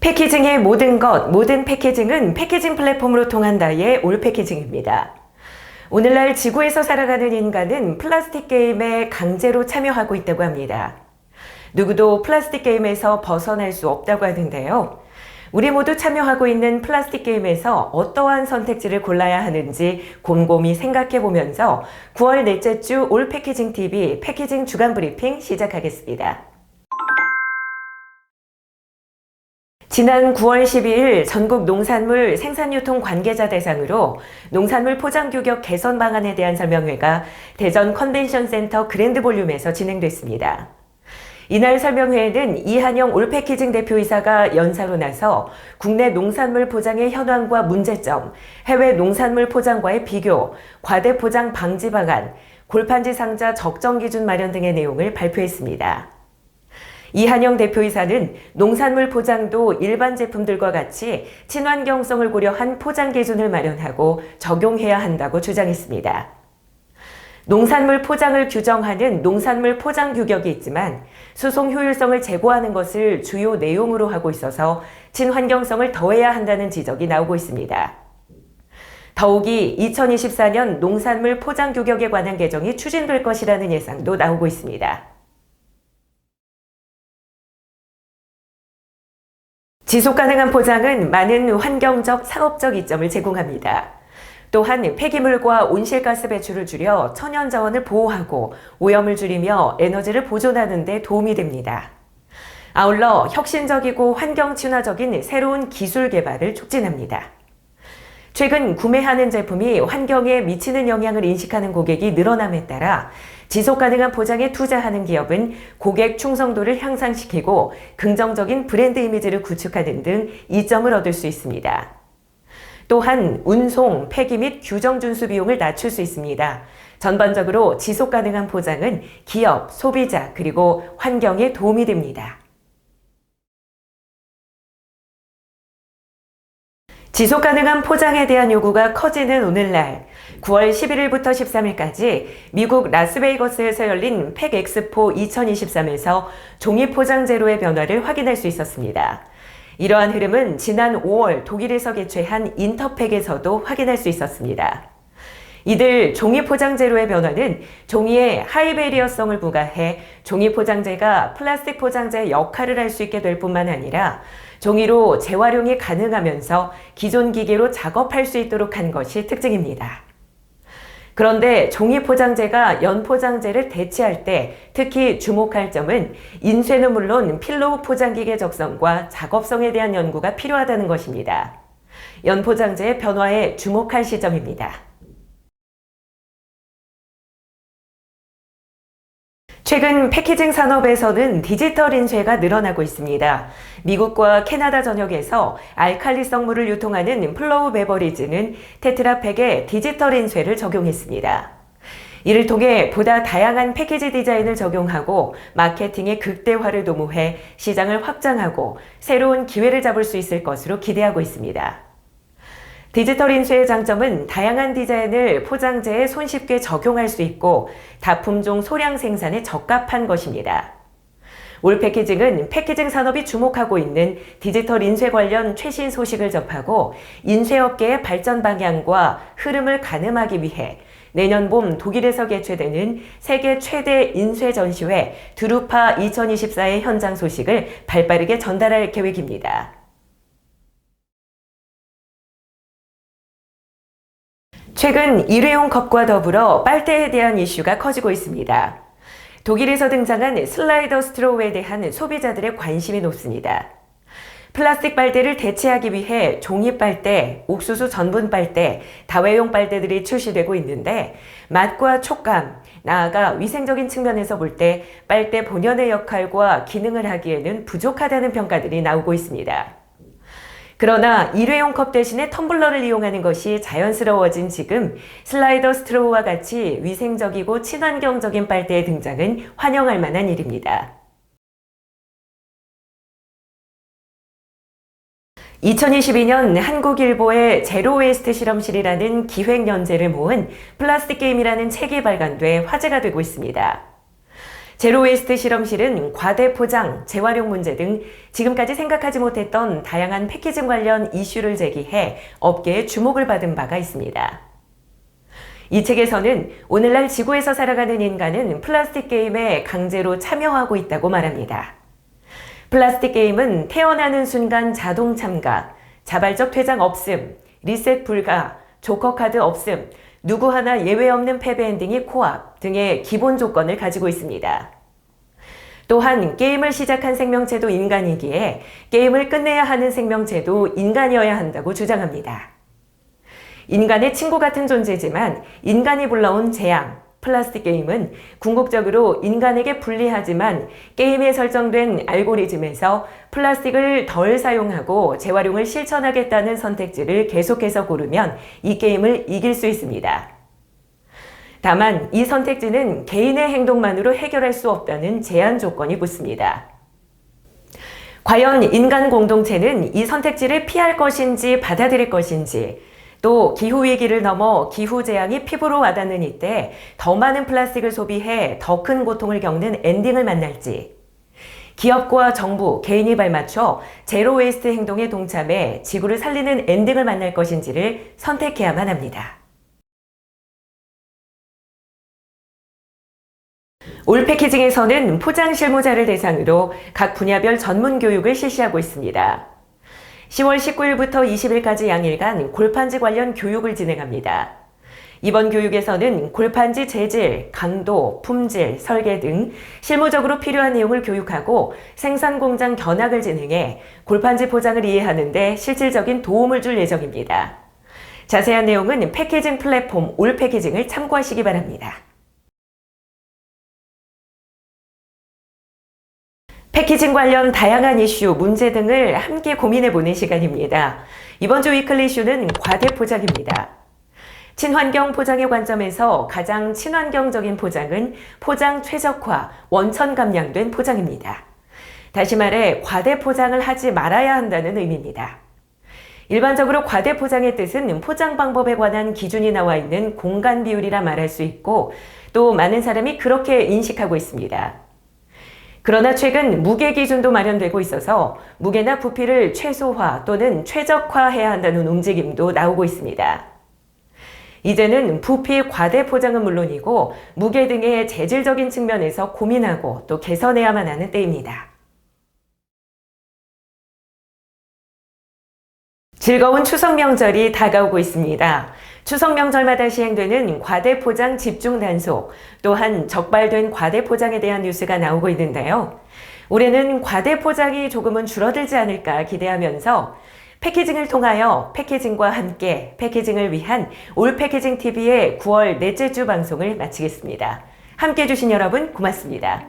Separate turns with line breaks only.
패키징의 모든 것, 모든 패키징은 패키징 플랫폼으로 통한다의 올 패키징입니다. 오늘날 지구에서 살아가는 인간은 플라스틱 게임에 강제로 참여하고 있다고 합니다. 누구도 플라스틱 게임에서 벗어날 수 없다고 하는데요. 우리 모두 참여하고 있는 플라스틱 게임에서 어떠한 선택지를 골라야 하는지 곰곰이 생각해 보면서 9월 넷째 주 올 패키징 TV 패키징 주간 브리핑 시작하겠습니다. 지난 9월 12일 전국 농산물 생산유통 관계자 대상으로 농산물 포장 규격 개선 방안에 대한 설명회가 대전 컨벤션센터 그랜드볼륨에서 진행됐습니다. 이날 설명회에는 이한영 올패키징 대표이사가 연사로 나서 국내 농산물 포장의 현황과 문제점, 해외 농산물 포장과의 비교, 과대 포장 방지 방안, 골판지 상자 적정 기준 마련 등의 내용을 발표했습니다. 이한영 대표이사는 농산물 포장도 일반 제품들과 같이 친환경성을 고려한 포장 기준을 마련하고 적용해야 한다고 주장했습니다. 농산물 포장을 규정하는 농산물 포장 규격이 있지만 수송 효율성을 제고하는 것을 주요 내용으로 하고 있어서 친환경성을 더해야 한다는 지적이 나오고 있습니다. 더욱이 2024년 농산물 포장 규격에 관한 개정이 추진될 것이라는 예상도 나오고 있습니다. 지속가능한 포장은 많은 환경적, 상업적 이점을 제공합니다. 또한 폐기물과 온실가스 배출을 줄여 천연자원을 보호하고 오염을 줄이며 에너지를 보존하는 데 도움이 됩니다. 아울러 혁신적이고 환경 친화적인 새로운 기술 개발을 촉진합니다. 최근 구매하는 제품이 환경에 미치는 영향을 인식하는 고객이 늘어남에 따라 지속가능한 포장에 투자하는 기업은 고객 충성도를 향상시키고 긍정적인 브랜드 이미지를 구축하는 등 이점을 얻을 수 있습니다. 또한 운송, 폐기 및 규정 준수 비용을 낮출 수 있습니다. 전반적으로 지속가능한 포장은 기업, 소비자, 그리고 환경에 도움이 됩니다. 지속가능한 포장에 대한 요구가 커지는 오늘날 9월 11일부터 13일까지 미국 라스베이거스에서 열린 팩엑스포 2023에서 종이 포장 제로의 변화를 확인할 수 있었습니다. 이러한 흐름은 지난 5월 독일에서 개최한 인터팩에서도 확인할 수 있었습니다. 이들 종이 포장 제로의 변화는 종이에 하이베리어성을 부과해 종이 포장재가 플라스틱 포장재의 역할을 할 수 있게 될 뿐만 아니라 종이로 재활용이 가능하면서 기존 기계로 작업할 수 있도록 한 것이 특징입니다. 그런데 종이 포장재가 연 포장재를 대체할 때 특히 주목할 점은 인쇄는 물론 필로우 포장기계 적성과 작업성에 대한 연구가 필요하다는 것입니다. 연 포장재의 변화에 주목할 시점입니다. 최근 패키징 산업에서는 디지털 인쇄가 늘어나고 있습니다. 미국과 캐나다 전역에서 알칼리성 물을 유통하는 플로우 베버리지는 테트라팩에 디지털 인쇄를 적용했습니다. 이를 통해 보다 다양한 패키지 디자인을 적용하고 마케팅의 극대화를 도모해 시장을 확장하고 새로운 기회를 잡을 수 있을 것으로 기대하고 있습니다. 디지털 인쇄의 장점은 다양한 디자인을 포장재에 손쉽게 적용할 수 있고 다품종 소량 생산에 적합한 것입니다. 올 패키징은 패키징 산업이 주목하고 있는 디지털 인쇄 관련 최신 소식을 접하고 인쇄업계의 발전 방향과 흐름을 가늠하기 위해 내년 봄 독일에서 개최되는 세계 최대 인쇄 전시회 드루파 2024의 현장 소식을 발빠르게 전달할 계획입니다. 최근 일회용 컵과 더불어 빨대에 대한 이슈가 커지고 있습니다. 독일에서 등장한 슬라이더 스트로우에 대한 소비자들의 관심이 높습니다. 플라스틱 빨대를 대체하기 위해 종이 빨대, 옥수수 전분 빨대, 다회용 빨대들이 출시되고 있는데 맛과 촉감, 나아가 위생적인 측면에서 볼 때 빨대 본연의 역할과 기능을 하기에는 부족하다는 평가들이 나오고 있습니다. 그러나 일회용 컵 대신에 텀블러를 이용하는 것이 자연스러워진 지금 슬라이더 스트로우와 같이 위생적이고 친환경적인 빨대의 등장은 환영할 만한 일입니다. 2022년 한국일보의 제로웨이스트 실험실이라는 기획연재를 모은 플라스틱 게임이라는 책이 발간돼 화제가 되고 있습니다. 제로웨이스트 실험실은 과대 포장, 재활용 문제 등 지금까지 생각하지 못했던 다양한 패키징 관련 이슈를 제기해 업계의 주목을 받은 바가 있습니다. 이 책에서는 오늘날 지구에서 살아가는 인간은 플라스틱 게임에 강제로 참여하고 있다고 말합니다. 플라스틱 게임은 태어나는 순간 자동 참가, 자발적 퇴장 없음, 리셋 불가, 조커 카드 없음, 누구 하나 예외 없는 패배 엔딩이 코앞 등의 기본 조건을 가지고 있습니다. 또한 게임을 시작한 생명체도 인간이기에 게임을 끝내야 하는 생명체도 인간이어야 한다고 주장합니다. 인간의 친구 같은 존재지만 인간이 불러온 재앙, 플라스틱 게임은 궁극적으로 인간에게 불리하지만 게임에 설정된 알고리즘에서 플라스틱을 덜 사용하고 재활용을 실천하겠다는 선택지를 계속해서 고르면 이 게임을 이길 수 있습니다. 다만 이 선택지는 개인의 행동만으로 해결할 수 없다는 제한 조건이 붙습니다. 과연 인간 공동체는 이 선택지를 피할 것인지 받아들일 것인지, 또 기후위기를 넘어 기후재앙이 피부로 와닿는 이때 더 많은 플라스틱을 소비해 더 큰 고통을 겪는 엔딩을 만날지, 기업과 정부, 개인이 발맞춰 제로웨이스트 행동에 동참해 지구를 살리는 엔딩을 만날 것인지를 선택해야만 합니다. 올 패키징에서는 포장 실무자를 대상으로 각 분야별 전문 교육을 실시하고 있습니다. 10월 19일부터 20일까지 양일간 골판지 관련 교육을 진행합니다. 이번 교육에서는 골판지 재질, 강도, 품질, 설계 등 실무적으로 필요한 내용을 교육하고 생산 공장 견학을 진행해 골판지 포장을 이해하는 데 실질적인 도움을 줄 예정입니다. 자세한 내용은 패키징 플랫폼 올 패키징을 참고하시기 바랍니다. 패키징 관련 다양한 이슈, 문제 등을 함께 고민해보는 시간입니다. 이번 주 위클리 이슈는 과대 포장입니다. 친환경 포장의 관점에서 가장 친환경적인 포장은 포장 최적화, 원천 감량된 포장입니다. 다시 말해 과대 포장을 하지 말아야 한다는 의미입니다. 일반적으로 과대 포장의 뜻은 포장 방법에 관한 기준이 나와 있는 공간 비율이라 말할 수 있고, 또 많은 사람이 그렇게 인식하고 있습니다. 그러나 최근 무게 기준도 마련되고 있어서 무게나 부피를 최소화 또는 최적화해야 한다는 움직임도 나오고 있습니다. 이제는 부피 과대 포장은 물론이고 무게 등의 재질적인 측면에서 고민하고 또 개선해야만 하는 때입니다. 즐거운 추석 명절이 다가오고 있습니다. 추석 명절마다 시행되는 과대 포장 집중 단속, 또한 적발된 과대 포장에 대한 뉴스가 나오고 있는데요. 올해는 과대 포장이 조금은 줄어들지 않을까 기대하면서 패키징을 통하여 패키징과 함께 패키징을 위한 올 패키징 TV의 9월 넷째 주 방송을 마치겠습니다. 함께 해주신 여러분 고맙습니다.